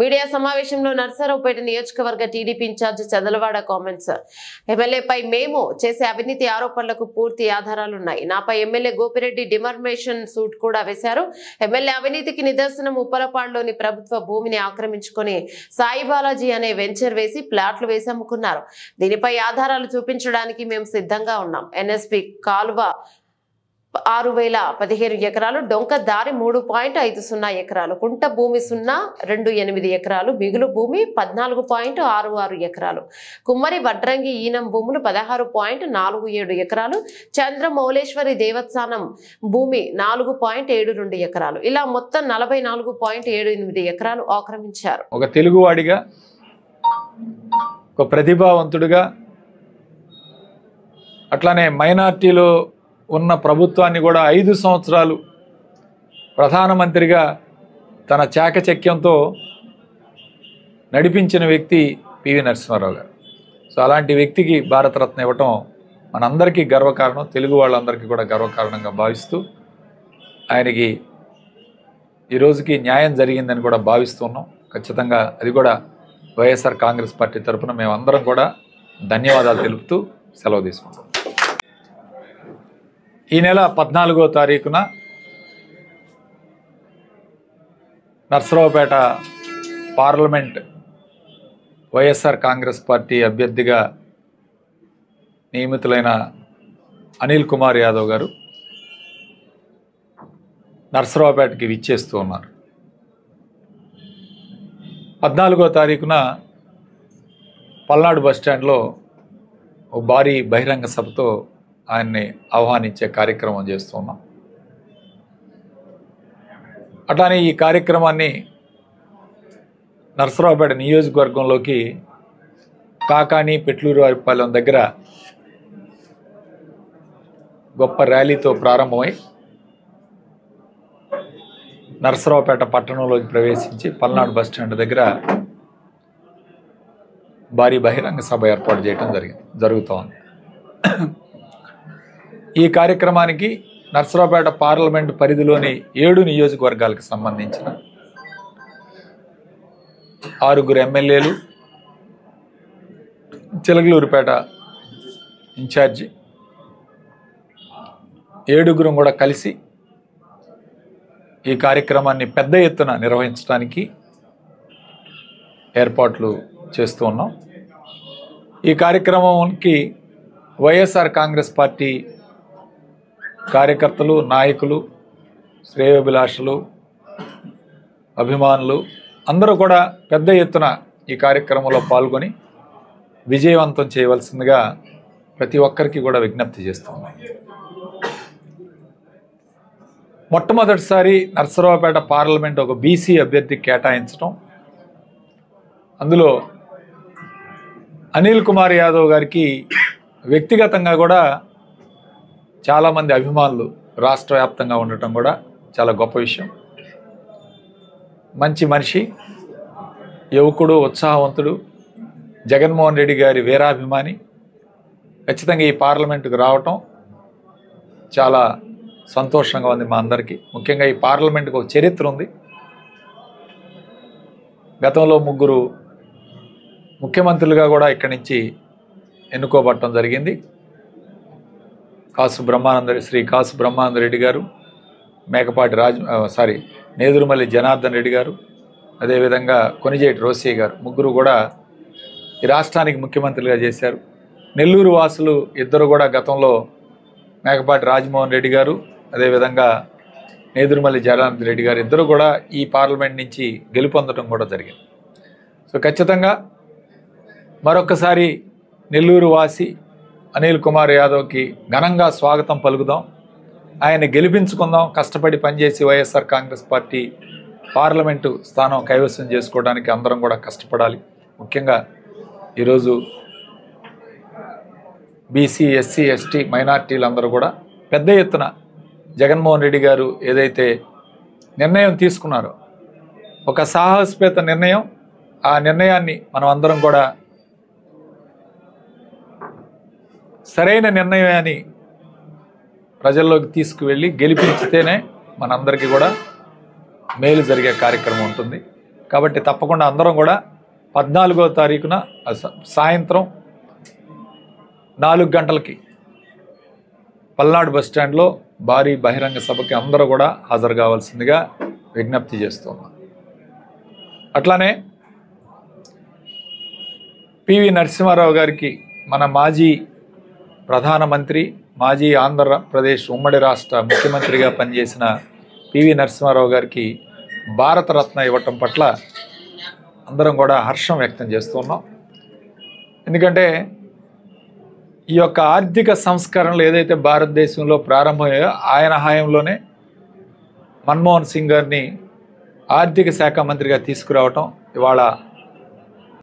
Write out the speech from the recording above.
Media సమావేశంలో నర్సరావుపేట నియోజకవర్గ TDP incharge Chadalavada comments. ఎమ్మెల్యేపై మేము చేసే అవినీతి ఆరోపణలకు పూర్తి ఆధారాలున్నాయి. నాపై ఎమ్మెల్యే గోపిరెడ్డి డిమార్మేషన్ సూట్ కూడా వేశారు. ఎమ్మెల్యే అవినీతికి నిదర్శనం ఉప్పలపాడులోని ప్రభుత్వ భూమిని ఆక్రమించుకొని సాయిబాలాజీ అనే వెంచర్ వేసి ప్లాట్లు వేసి అమ్ముకున్నారు. దీనిపై ఆధారాలు చూపించడానికి మేము సిద్ధంగా ఉన్నాం. ఎన్ఎస్పి కాలువ 6017 ఎకరాలు, డొంక దారి 3.50 ఎకరాలు, కుంట భూమి 0.28 ఎకరాలు, మిగులు భూమి 14.66 ఎకరాలు, కుమ్మరి వడ్రంగి ఈనం భూములు 16.47 ఎకరాలు, చంద్రమౌళేశ్వరి దేవస్థానం భూమి 4.72 ఎకరాలు, ఇలా మొత్తం 44.78 ఎకరాలు ఆక్రమించారు. ఒక తెలుగువాడిగా, ఒక ప్రతిభావంతుడిగా, అట్లానే మైనార్టీలో ఉన్న ప్రభుత్వాన్ని కూడా 5 సంవత్సరాలు ప్రధానమంత్రిగా తన చాకచక్యంతో నడిపించిన వ్యక్తి పివి నరసింహారావు గారు. సో అలాంటి వ్యక్తికి భారతరత్న ఇవ్వటం మనందరికీ గర్వకారణం, తెలుగు వాళ్ళందరికీ కూడా గర్వకారణంగా భావిస్తూ ఆయనకి ఈ రోజుకి న్యాయం జరిగిందని కూడా భావిస్తున్నాం. ఖచ్చితంగా అది కూడా వైఎస్ఆర్ కాంగ్రెస్ పార్టీ తరఫున మేమందరం కూడా ధన్యవాదాలు తెలుపుతూ సెలవు తీసుకుంటాం. ఈ నెల 14వ తారీఖున నర్సరావుపేట పార్లమెంట్ వైఎస్ఆర్ కాంగ్రెస్ పార్టీ అభ్యర్థిగా నియమితులైన అనిల్ కుమార్ యాదవ్ గారు నర్సరావుపేటకి విచ్చేస్తూ ఉన్నారు. 14వ తారీఖున పల్నాడు బస్టాండ్లో ఓ భారీ బహిరంగ సభతో ఆయన్ని ఆహ్వానించే కార్యక్రమం చేస్తున్నాం. అట్లానే ఈ కార్యక్రమాన్ని నర్సరావుపేట నియోజకవర్గంలోకి కాకాని పెట్లూరువారిపాలెం దగ్గర గొప్ప ర్యాలీతో ప్రారంభమై నర్సరావుపేట పట్టణంలోకి ప్రవేశించి పల్నాడు బస్టాండ్ దగ్గర భారీ బహిరంగ సభ ఏర్పాటు చేయడం జరుగుతోంది. ఈ కార్యక్రమానికి నర్సరావుపేట పార్లమెంటు పరిధిలోని 7 నియోజకవర్గాలకు సంబంధించిన 6 ఎమ్మెల్యేలు, చిలకలూరుపేట ఇన్ఛార్జి 7 కూడా కలిసి ఈ కార్యక్రమాన్ని పెద్ద ఎత్తున నిర్వహించడానికి ఏర్పాట్లు చేస్తూ ఉన్నాం. ఈ కార్యక్రమానికి వైఎస్ఆర్ కాంగ్రెస్ పార్టీ కార్యకర్తలు, నాయకులు, శ్రేయోభిలాషులు, అభిమానులు అందరూ కూడా పెద్ద ఎత్తున ఈ కార్యక్రమంలో పాల్గొని విజయవంతం చేయవలసిందిగా ప్రతి ఒక్కరికి కూడా విజ్ఞప్తి చేస్తున్నాం. మొట్టమొదటిసారి నర్సరావుపేట పార్లమెంట్ ఒక బీసీ అభ్యర్థికి కేటాయించడం, అందులో అనిల్ కుమార్ యాదవ్ గారికి వ్యక్తిగతంగా కూడా చాలామంది అభిమానులు రాష్ట్ర వ్యాప్తంగా ఉండటం కూడా చాలా గొప్ప విషయం. మంచి మనిషి, యువకుడు, ఉత్సాహవంతుడు, జగన్మోహన్ రెడ్డి గారి వీరాభిమాని. ఖచ్చితంగా ఈ పార్లమెంటుకు రావటం చాలా సంతోషంగా ఉంది మా అందరికీ. ముఖ్యంగా ఈ పార్లమెంటుకు ఒక చరిత్ర ఉంది. గతంలో 3 ముఖ్యమంత్రులుగా కూడా ఇక్కడి నుంచి ఎన్నుకోబడటం జరిగింది. శ్రీ కాసు బ్రహ్మానంద రెడ్డి గారు, మేకపాటి నేదురుమల్లి జనార్దన్ రెడ్డి గారు, అదేవిధంగా కొనిజేటి రోసయ్య గారు, 3 కూడా ఈ రాష్ట్రానికి ముఖ్యమంత్రులుగా చేశారు. నెల్లూరు వాసులు 2 కూడా గతంలో మేకపాటి రాజమోహన్ రెడ్డి గారు, అదేవిధంగా నేదురుమల్లి జనార్దన్ రెడ్డి గారు 2 కూడా ఈ పార్లమెంట్ నుంచి గెలుపొందడం కూడా జరిగింది. సో ఖచ్చితంగా మరొకసారి నెల్లూరు వాసి అనిల్ కుమార్ యాదవ్కి ఘనంగా స్వాగతం పలుకుదాం. ఆయన గెలిపించుకుందాం. కష్టపడి పనిచేసి వైఎస్ఆర్ కాంగ్రెస్ పార్టీ పార్లమెంటు స్థానం కైవసం చేసుకోవడానికి అందరం కూడా కష్టపడాలి. ముఖ్యంగా ఈరోజు బీసీ, ఎస్సీ, ఎస్టీ, మైనార్టీలందరూ కూడా పెద్ద ఎత్తున జగన్మోహన్ రెడ్డి గారు ఏదైతే నిర్ణయం తీసుకున్నారో, ఒక సాహసోపేత నిర్ణయం, ఆ నిర్ణయాన్ని మనం అందరం కూడా సరైన నిర్ణయాన్ని ప్రజల్లోకి తీసుకువెళ్ళి గెలిపించితేనే మనందరికీ కూడా మేలు జరిగే కార్యక్రమం ఉంటుంది. కాబట్టి తప్పకుండా అందరం కూడా 14వ తారీఖున సాయంత్రం 4 గంటలకి పల్నాడు బస్టాండ్లో భారీ బహిరంగ సభకి అందరూ కూడా హాజరు కావాల్సిందిగా విజ్ఞప్తి చేస్తున్నాం. అట్లానే పివి నరసింహారావు గారికి మన మాజీ ప్రధానమంత్రి, మాజీ ఆంధ్రప్రదేశ్ ఉమ్మడి రాష్ట్ర ముఖ్యమంత్రిగా పనిచేసిన పివి నరసింహారావు గారికి భారతరత్న ఇవ్వటం పట్ల అందరం కూడా హర్షం వ్యక్తం చేస్తున్నాం. ఎందుకంటే ఈ యొక్క ఆర్థిక సంస్కరణలు ఏదైతే భారతదేశంలో ప్రారంభమయ్యాయో ఆయన హయాంలోనే మన్మోహన్ సింగ్ గారిని ఆర్థిక శాఖ మంత్రిగా తీసుకురావటం, ఇవాళ